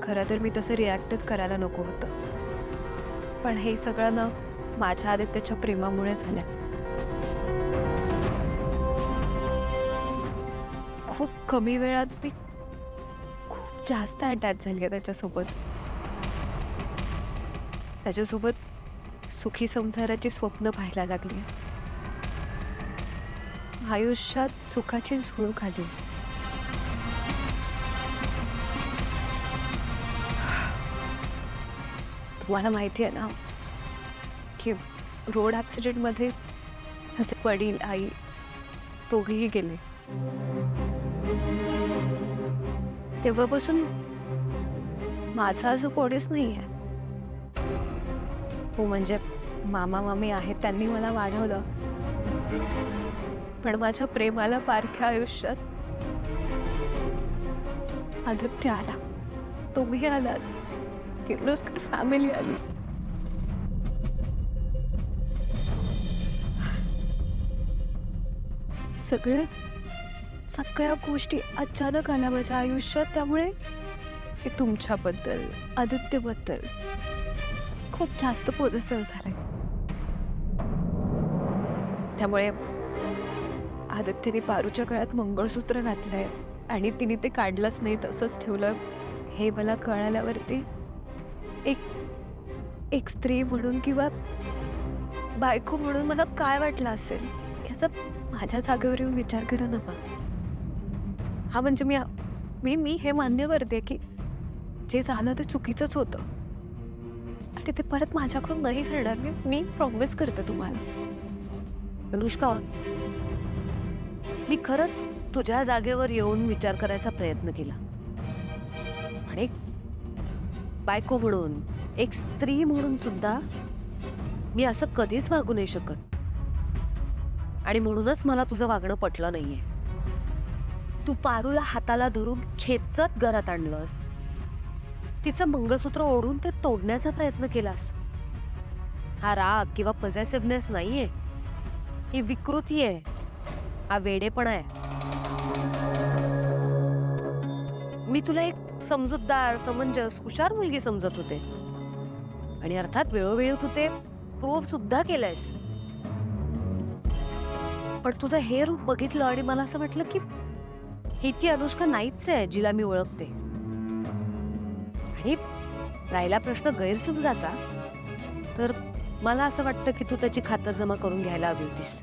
खरं तर मी तसं रिॲक्टच करायला नको होतं. पण हे सगळं ना माझ्या आदित्यच्या प्रेमामुळे झालं. खूप कमी वेळात मी खूप जास्त अटॅच झाली आहे त्याच्यासोबत. त्याच्यासोबत सुखी संसाराची स्वप्न पाहायला लागली. आयुष्यात सुखाची झुळूक आली. तुम्हाला माहिती आहे ना की रोड ॲक्सिडेंटमध्ये त्याचे वडील आई दोघेही गेले. तेव्हापासून माझा असं कोणीच नाही आहे. हो म्हणजे मामा मामी आहेत, त्यांनी मला वाढवलं. पण माझ्या प्रेमाला पारख्या आयुष्यात आदित्य आला, तुम्ही आलात, किर्लोस्कर फॅमिली आली. सगळ्या गोष्टी अचानक आल्या माझ्या आयुष्यात. त्यामुळे मी तुमच्याबद्दल, आदित्यबद्दल खूप जास्त पोजेसिव्ह झाले. त्यामुळे आदित्यने पारूच्या गळ्यात मंगळसूत्र घातलंय आणि तिने ते काढलंच नाही, तसंच ठेवलं. हे मला कळाल्यावरती एक एक स्त्री म्हणून किंवा बायको म्हणून मला काय वाटलं असेल याचा माझ्या जागेवर येऊन विचार करा ना. हा म्हणजे मी मी हे मान्य करते की जे झालं ते चुकीचंच होतं आणि ते परत माझ्याकडून नाही करणार. मी प्रॉमिस करते तुम्हाला. अनुष्का, मी खरंच तुझ्या जागेवर येऊन विचार करायचा प्रयत्न केला. पण एक बायको म्हणून, एक स्त्री म्हणून सुद्धा मी असं कधीच वागू नाही शकत. आणि म्हणूनच मला तुझं वागणं पटलं नाहीये. तू पारूला हाताला धरून खेचत घरात आणलंस. तिचं मंगळसूत्र ओढून ते तोडण्याचा प्रयत्न केलास. हा राग किंवा पॉझिटिव्हनेस नाहीये, ही विकृती आहे, हा वेडेपणा आहे. मी तुला एक समजूतदार, समंजस, हुशार मुलगी समजत होते आणि अर्थात वेळोवेळी तू ते प्रूव्ह सुद्धा केलंयस. पण तुझं हे रूप बघितलं आणि मला असं वाटलं की ही ती अनुष्का नाहीच आहे जिला मी ओळखते. आणि राहिला प्रश्न गैरसमजाचा, तर मला असं वाटतं की तू त्याची खातरजमा करून घ्यायला हवी होतीस.